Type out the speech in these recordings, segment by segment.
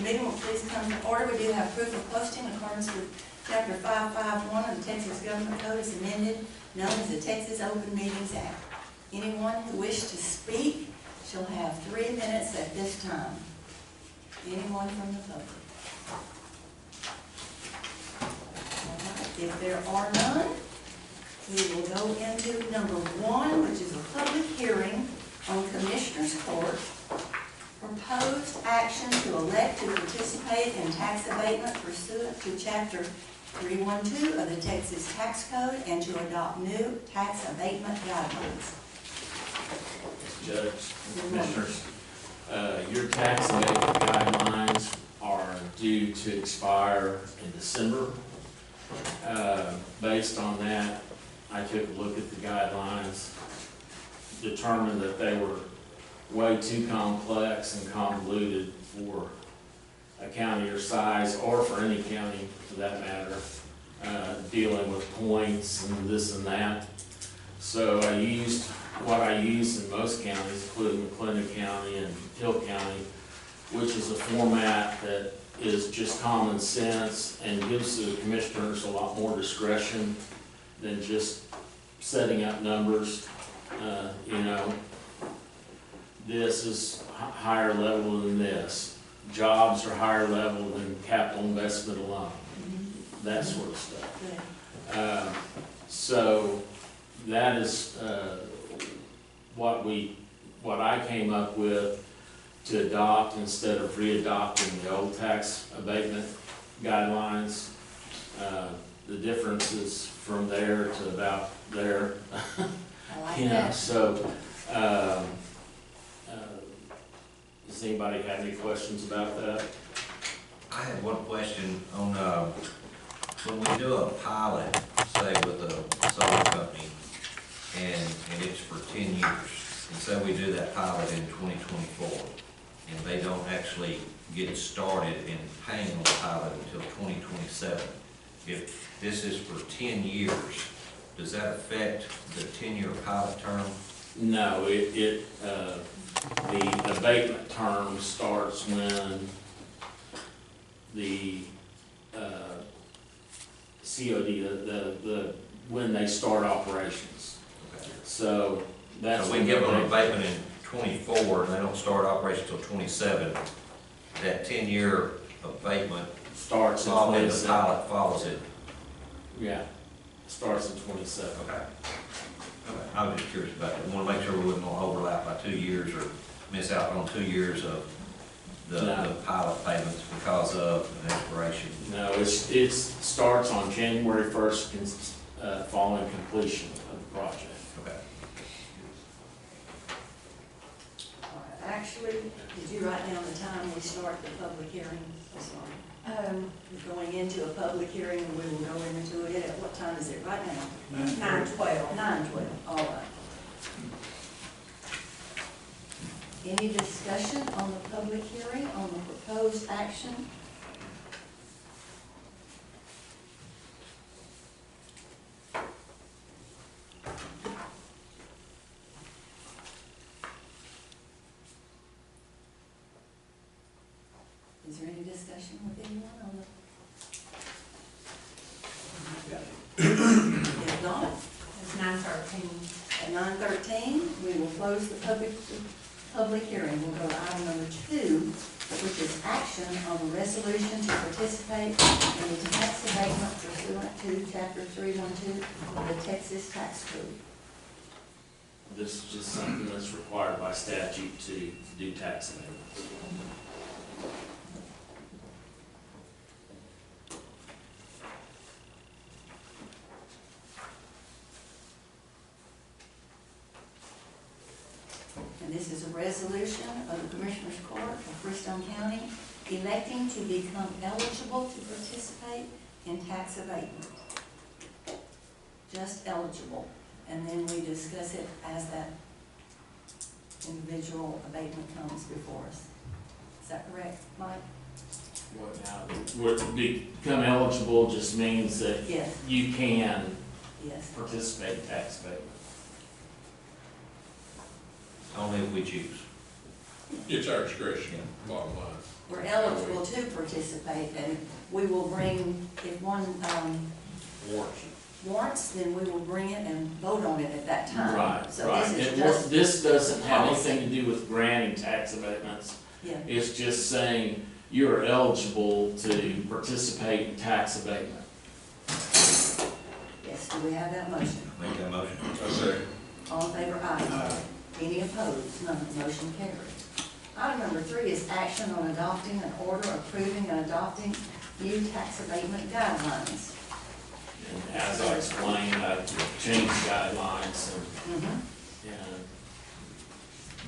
meeting will please come to order. We do have proof of posting in accordance with Chapter 551 of the Texas Government Code as amended, known as the Texas Open Meetings Act. Anyone who wishes to speak shall have 3 minutes at this time. Anyone from the public? All right. If there are none, we will go into number 1, which is a public hearing on Commissioner's Court. Proposed action to elect to participate in tax abatement pursuant to Chapter 312 of the Texas Tax Code and to adopt new tax abatement guidelines. Judge, Commissioners, your tax abatement guidelines are due to expire in December. Based on that, I took a look at the guidelines, determined that they were way too complex and convoluted for a county your size, or for any county for that matter, dealing with points and this and that. So I used what I use in most counties, including McClendon County and Hill County, which is a format that is just common sense and gives the commissioners a lot more discretion than just setting up numbers. This is higher level than this. Jobs are higher level than capital investment alone. That sort of stuff. So that is what I came up with to adopt instead of re-adopting the old tax abatement guidelines. The differences from there to about there. I like that. So does anybody have any questions about that? I had one question on when we do a pilot, say with a solar company, and it's for 10 years, and say we do that pilot in 2024, and they don't actually get started in paying on the pilot until 2027. If this is for 10 years, does that affect the 10-year pilot term? No, the abatement term starts when the COD, when they start operations. Okay. So that's. So we give them an abatement in 24 and they don't start operations until 27. That 10-year abatement starts in the 27. pilot follows it. Yeah, starts in 27. Okay. I was just curious about that. I want to make sure we wouldn't overlap by 2 years or miss out on 2 years of the pilot payments because of an expiration. No, it starts on January 1st following completion of the project. Okay. All right. Actually, did you write down the time we start the public hearing? We're going into a public hearing and we will go into it. At what time is it right now? 9:12. 9:12. All right. Any discussion on the public hearing on the proposed action? Is there any discussion with anyone on the? If not, It's 9:13. at 9:13, we will close the public hearing. We'll go to item number 2, which is action on a resolution to participate in the tax abatement pursuant to Chapter 312 of the Texas Tax Code. This is just something that's required by statute to do tax abatements. And this is a resolution of the Commissioners Court of Freestone County electing to become eligible to participate in tax abatement. Just eligible. And then we discuss it as that individual abatement comes before us. Is that correct, Mike? Become eligible just means that Yes. you can Yes. participate in tax abatement. Only if we choose. It's our discretion, bottom line. We're eligible to participate, and we will bring, if one, Warrants. warrants, then we will bring it and vote on it at that time. Right, So right. this is And just, this doesn't have policy. anything to do with granting tax abatements. yeah, It's just saying you are eligible to participate in tax abatement. yes, do we have that motion? Make that motion. I say, All in favor, aye. Any opposed? None, motion carried. Item number 3 is action on adopting an order approving and adopting new tax abatement guidelines. And as I explained, I changed guidelines Mhm.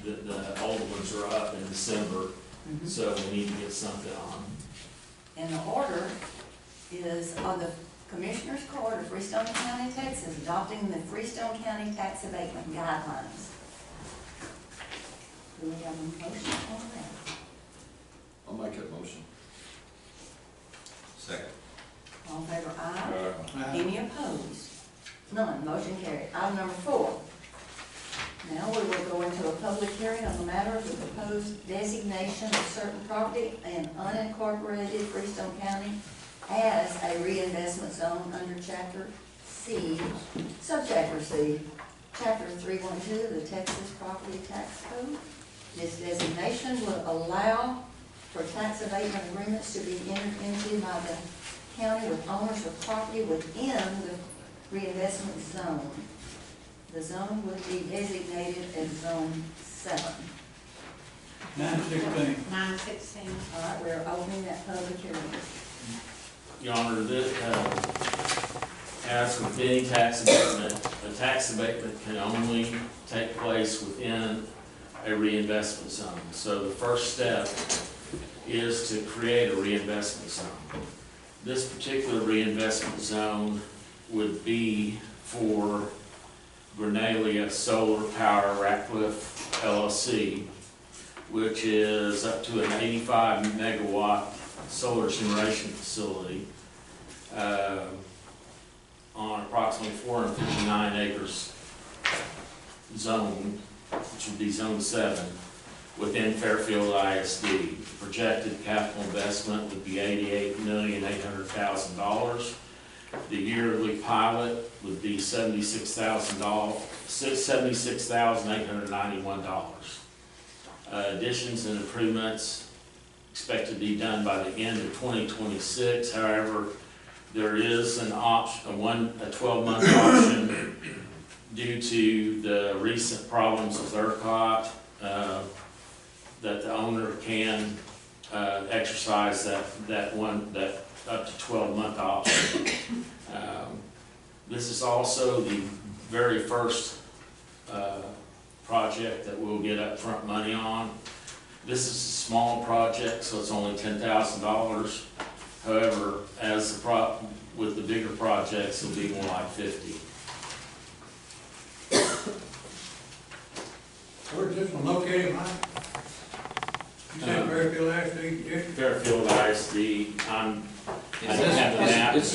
and the old ones are up in December, Mhm. so we need to get something on. And the order is on the Commissioners Court of Freestone County, Texas, adopting the Freestone County tax abatement guidelines. Do we have a motion on that? I'll make that motion. Second. All in favor, aye. Any opposed? None, motion carried. Item number 4. Now we will go into a public hearing on the matter of the proposed designation of certain property in unincorporated Freestone County as a reinvestment zone under Chapter C, Subchapter C, Chapter 312 of the Texas Property Tax Code. This designation will allow for tax abatement agreements to be entered into by the county with owners of property within the reinvestment zone. The zone would be designated as Zone 7. 916. 916. All right, we're opening that public hearing. Your Honor, as with any tax abatement, a tax abatement can only take place within a reinvestment zone. So the first step is to create a reinvestment zone. This particular reinvestment zone would be for Vernalia Solar Power Ratcliffe LLC, which is up to an 85 megawatt solar generation facility on approximately 459 acres zone, which would be Zone 7, within Fairfield ISD. The projected capital investment would be $88,800,000. The yearly pilot would be $76,891. Additions and improvements expected to be done by the end of 2026. However, there is an option, a 12-month option due to the recent problems with ERCOT, that the owner can exercise that up to 12-month option. This is also the very first project that we'll get upfront money on. This is a small project, so it's only $10,000. However, with the bigger projects, it'll be more like 50. Where's this one located, Mike? You said Fairfield ISD district? Fairfield ISD, I don't have the map. It's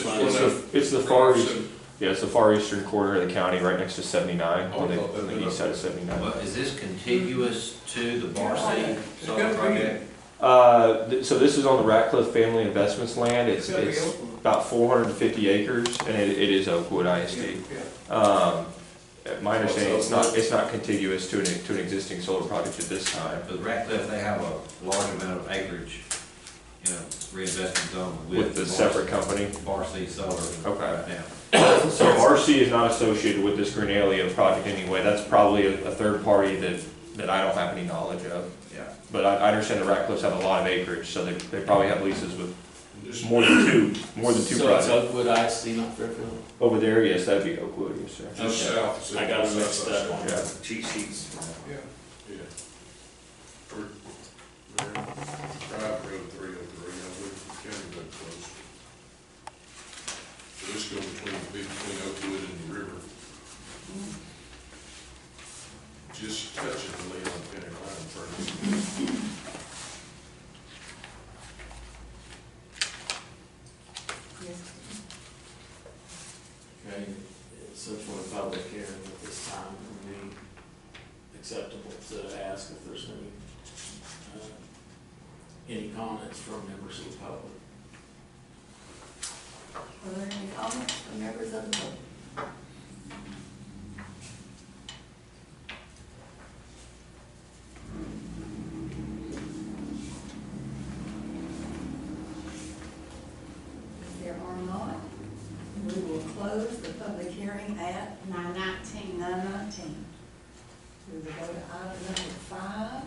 the far east, yeah, it's the far eastern quarter of the county, right next to 79, on the east side of 79. Well, is this contiguous to the Barcy solar project? So this is on the Ratcliffe Family Investments land. It's about 450 acres, and it is Oakwood ISD. My understanding, it's not contiguous to an existing solar project at this time. But Ratcliffe, they have a large amount of acreage, reinvestment zone With the separate company? Barcy Solar. Okay. Right now. So RC is not associated with this Greenalia project anyway. That's probably a third party that I don't have any knowledge of. Yeah. But I understand the Ratcliffes have a lot of acreage, so they probably have leases with more than two So it's projects. Oakwood ISD, not Fairfield? Over there, yes, that'd be Oakwood, yes, sir. Just Okay. south. I got it mixed up on Yeah. cheat sheets. Yeah. We're Drive Road 303, I believe, county road close. So this goes between Oakwood and the river. Just touching the Leon County line first. Yes. Okay, so for a public hearing at this time, it would be acceptable to ask if there's any Any comments from members of the public? Are there any comments from members of the public? If there are not, we will close the public hearing at 9:19. 9:19. We will go to item number 5.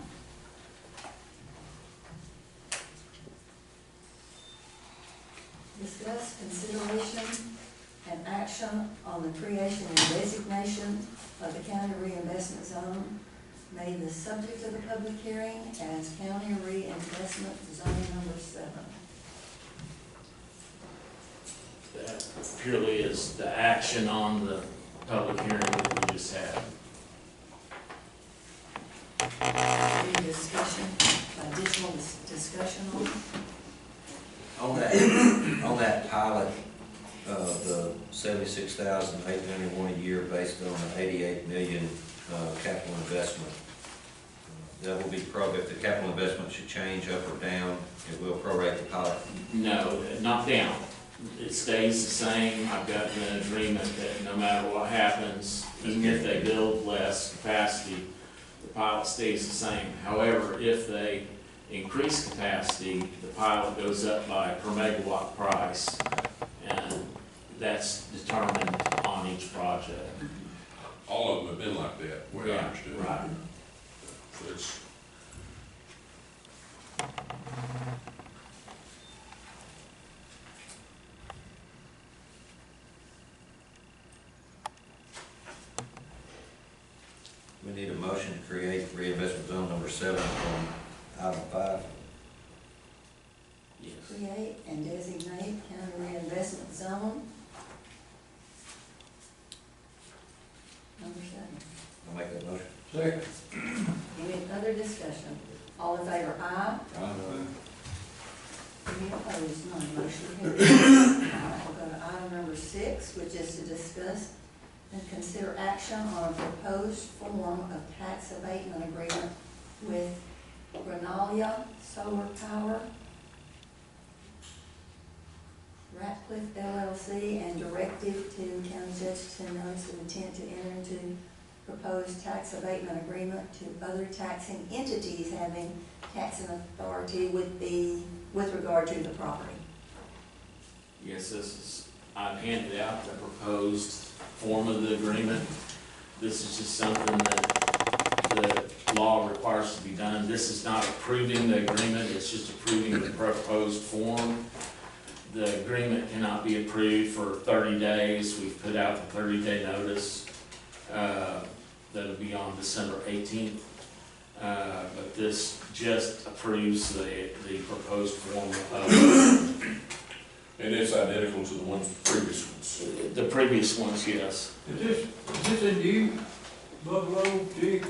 Discuss consideration and action on the creation and designation of the county reinvestment zone made the subject of the public hearing as county reinvestment zone number 7. That purely is the action on the public hearing that we just had. Any discussion, additional discussion on it? On that pilot, the 76,891 a year based on the 88 million, capital investment. That will be if the capital investment should change up or down, it will prorate the pilot. No, not down. It stays the same. I've got an agreement that no matter what happens, even if they build less capacity, the pilot stays the same. However, if they increase capacity, the pilot goes up by per megawatt price, and that's determined on each project. All of them have been like that, the way I understood it. Right. So it's, We need a motion to create reinvestment zone number 7 on item 5. Yes. Create and designate county reinvestment zone number 7. I'll make that motion. Second. Any other discussion? All in favor, aye. Any opposed, none, motion carries. All right, we'll go to item number 6, which is to discuss and consider action on a proposed form of tax abatement agreement with Granalia Solar Power, Ratcliffe LLC, and directive to County Judge to send notice of intent to enter into proposed tax abatement agreement to other taxing entities having taxing authority with regard to the property. Yes, this is, I've handed out the proposed form of the agreement. This is just something that the law requires to be done. This is not approving the agreement, it's just approving the proposed form. The agreement cannot be approved for 30 days. We've put out the 30-day notice. That'll be on December 18th. But this just approves the proposed form of and it's identical to the ones, previous ones. the previous ones, yes. Is this in you, Buffalo, G?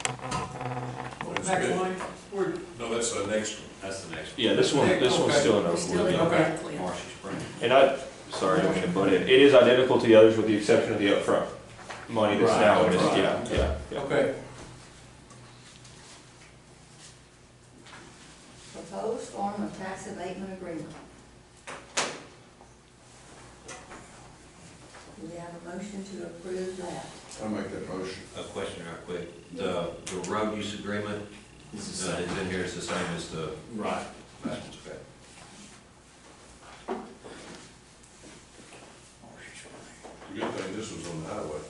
That's Next good. line? Where? No, that's the next one. That's the next one. Yeah, this one's Okay. still in We're still in Oakwood. Okay. Ratcliffe. Marshy Spring. And sorry, I don't mean to butt in. It is identical to the others with the exception of the upfront money that's Right, now in this, right. yeah. Okay. Proposed form of tax abatement agreement. Do we have a motion to approve that? I'll make that motion. A question right quick. The road use agreement This is is in here, it's the same as the right. last one's okay. The good thing, this was on the highway.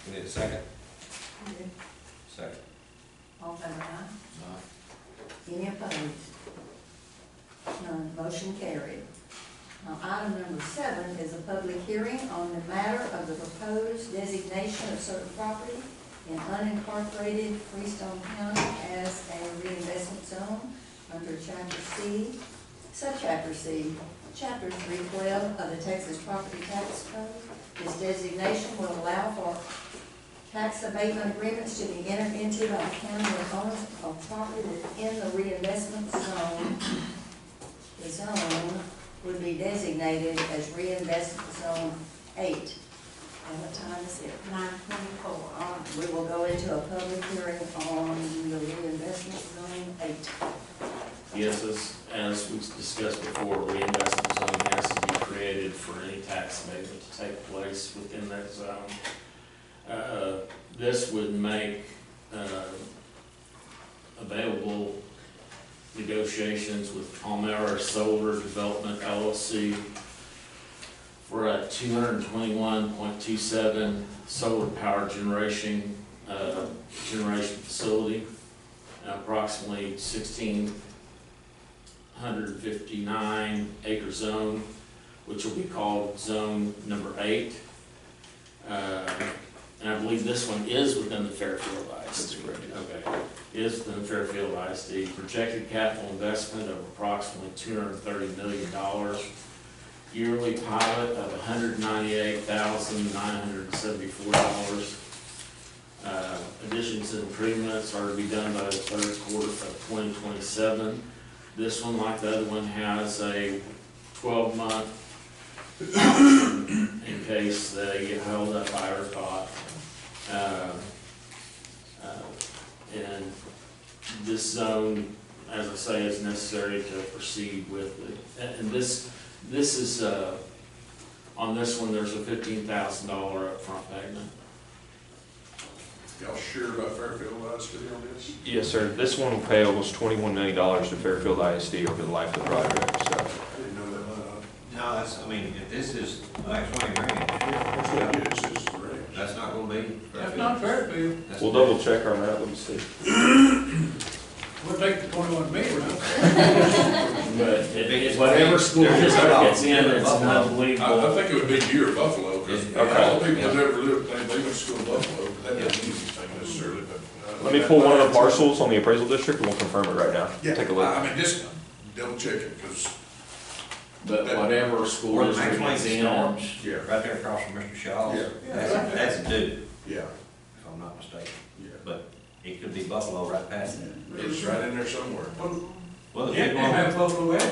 We need a second. Okay. Second. All in favor, aye? Any opposed? None, motion carried. Now, item number 7 is a public hearing on the matter of the proposed designation of certain property in unincorporated Freestone County as a reinvestment zone under Chapter C, Subchapter C, Chapter 312 of the Texas Property Tax Code. This designation will allow for tax abatement agreements to be entered into by the county with owners of property within the reinvestment zone. The zone would be designated as reinvestment zone 8. And what time is it? 9:24. We will go into a public hearing on the reinvestment zone 8. Yes, as we discussed before, reinvestment zone has to be created for any tax abatement to take place within that zone. This would make available negotiations with Palmera Solar Development LLC for a 221.27 solar power generation facility, approximately 1,659 acre zone, which will be called zone number 8. And I believe this one is within the Fairfield ISD. Okay, is within the Fairfield ISD. Projected capital investment of approximately $230 million. Yearly pilot of $198,974. Additions and improvements are to be done by the 3rd quarter of 2027. This one, like the other one, has a 12-month option in case they get held up by ERCOT. And this zone, as I say, is necessary to proceed with it. And this is, on this one, there's a $15,000 upfront payment. Y'all sure about Fairfield ISD on this? Yes, sir. This one will pay almost $21 million to Fairfield ISD over the life of the project, so. I didn't know that line item. No, that's, I mean, if this is like 20 grand, That's what it is, it's the range. that's not gonna be. That's not Fairfield. That's- We'll double check our map, let me see. We'll take the 21 million out. But whatever school district it's in, it's I unbelievable. think it would be near Buffalo, because Okay. all the people that ever lived, they went to school in Buffalo, but that doesn't mean anything necessarily, but. Let me pull one of the parcels on the appraisal district and we'll confirm it right now. Yeah, Take a look. I mean, just double check it, because, But whatever school Where the district main it's lane in, starts, yeah, right there across from Mr. Shaw's, Yeah. that's due, yeah, if I'm not mistaken. yeah. But it could be Buffalo right past it. It's right in there somewhere. Well, the Yeah, people they on, have Buffalo address.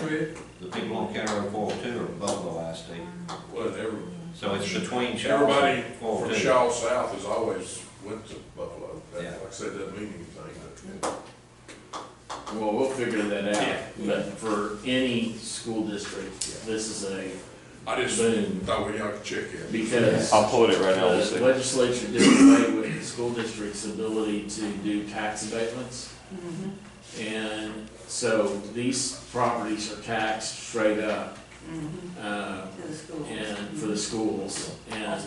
the people on County Road 402 are Buffalo ISD. Whatever. So it's between Shaw's Everybody and from 402. Shaw South has always went to Buffalo. That, Yeah. like I said, doesn't mean anything, well, we'll figure that Yeah. out. But for any school district, this is a but I just boom. thought we ought to check it. Because I'll pull it right now, we'll the see. legislature did away with the school district's ability to do tax abatements. And so these properties are taxed straight up, To the school. and for the schools, and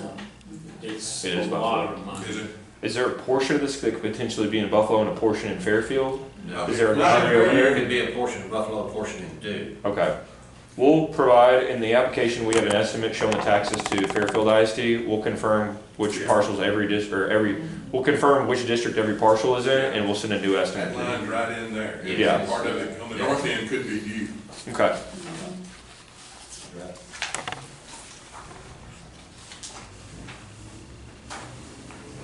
it's It is a lot Buffalo. of money. Is it? Is there a portion of this that could potentially be in Buffalo and a portion in Fairfield? No. Is there a There boundary over there? could be a portion of Buffalo, a portion in Due. Okay. We'll provide, in the application, we have an estimate showing the taxes to Fairfield ISD. We'll confirm which parcels we'll confirm which district every parcel is in, and we'll send a new estimate. That line's right in there. Yeah. Part of it on the north end could be you. Okay. Right.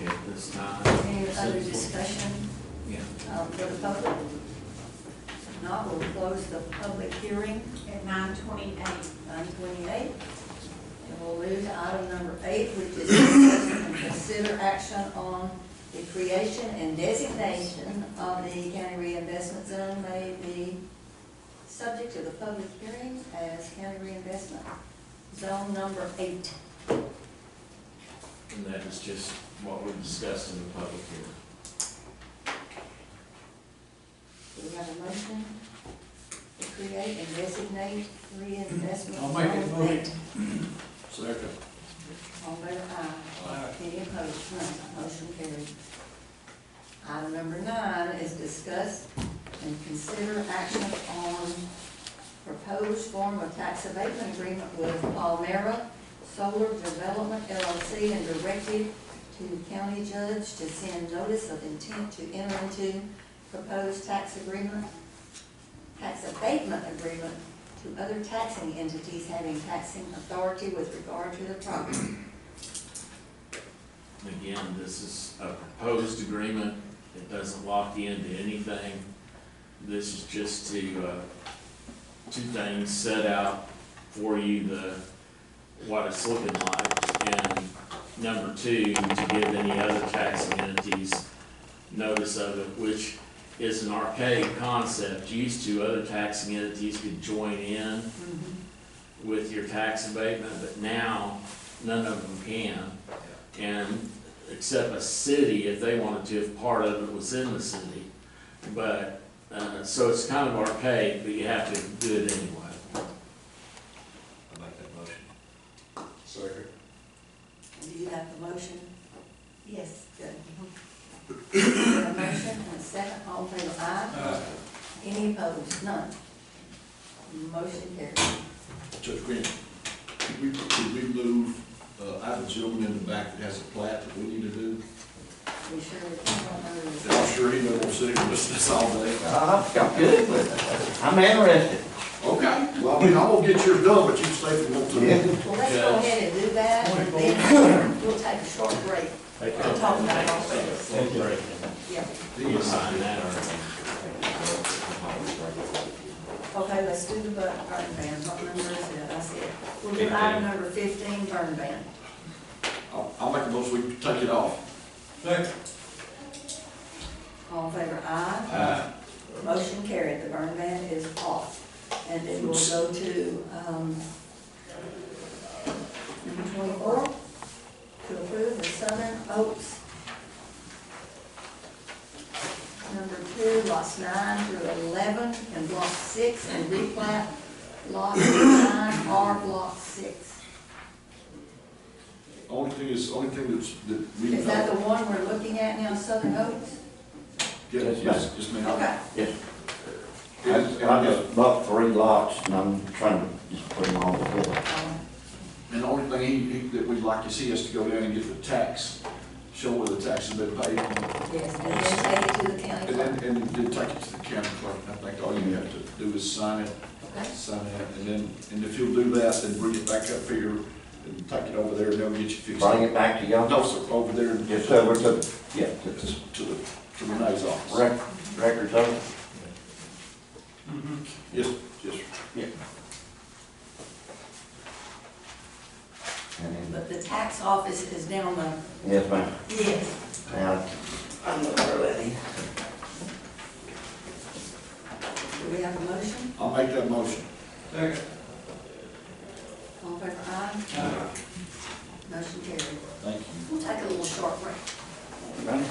At this time. Any other discussion Yeah. for the public? If not, we'll close the public hearing At 9:28. 9:28. And we'll move to item number 8, which is discuss and consider action on the creation and designation of the county reinvestment zone may be subject to the public hearing as county reinvestment zone number 8. And that is just what we discussed in the public hearing. Do we have a motion to create and designate reinvestment I'll make it zone 8? Second. All in favor, aye. Any opposed, none, motion carried. Item number 9 is discuss and consider action on proposed form of tax abatement agreement with Palmera Solar Development LLC and directed to the county judge to send notice of intent to enter into proposed tax abatement agreement to other taxing entities having taxing authority with regard to the property. Again, this is a proposed agreement. It doesn't lock you into anything. This is just to, two things set out for you, what it's looking like. And number two, to give any other taxing entities notice of it, which is an archaic concept. Used to, other taxing entities could join in with your tax abatement, but now none of them can. And except a city, if they wanted to, if part of it was in the city. But, so it's kind of archaic, but you have to do it anyway. I make that motion. Second. Do you have the motion? Yes, good. A motion and a second, all in favor, aye? Any opposed? None. Motion carries. Judge Grant, could we move, I have a gentleman in the back that has a plat that we need to do. We sure don't know. And I'm sure he knows sitting and listen to this all day. I'm good, but I'm interested. Okay, well, I mean, I'm gonna get yours done, but you can stay for one too. Yeah. Well, let's go ahead and do that, and then we'll take a short break Take to talk about all this. Break. Yeah. You sign that or? Okay, let's do the burn ban. What number is it? I said, we'll do item number 15, burn ban. I'll make a motion, we can take it off. Second. All in favor, aye? Motion carried, the burn ban is off. And then we'll go to, number 24, to approve the Southern Oaks. Number 2, lots 9 through 11, and block 6, and replat lot 9R block 6. Only thing that's, that we. Is that the one we're looking at now, Southern Oaks? Yes, yes, ma'am. Okay. Yes. And- I just bought 3 lots and I'm trying to just put them all together. And the only thing that we'd like to see is to go down and get the tax, show where the tax has been paid. Yes, and then take it to the county And clerk. then take it to the county clerk. I think all you have to do is sign it, Okay. and if you'll do that, then bring it back up here and take it over there and they'll get you fixed. Bring it back to y'all? No, sir, over there. and Just over to, yeah, To Renee's office. records of it? Yes, yes. Yeah. And then, But the tax office is down the, yes, ma'am. yes. Now, I'm not ready. Do we have a motion? I'll make that motion. Second. All in favor, aye? Motion carried. Thank you. We'll take a little short break. Ready?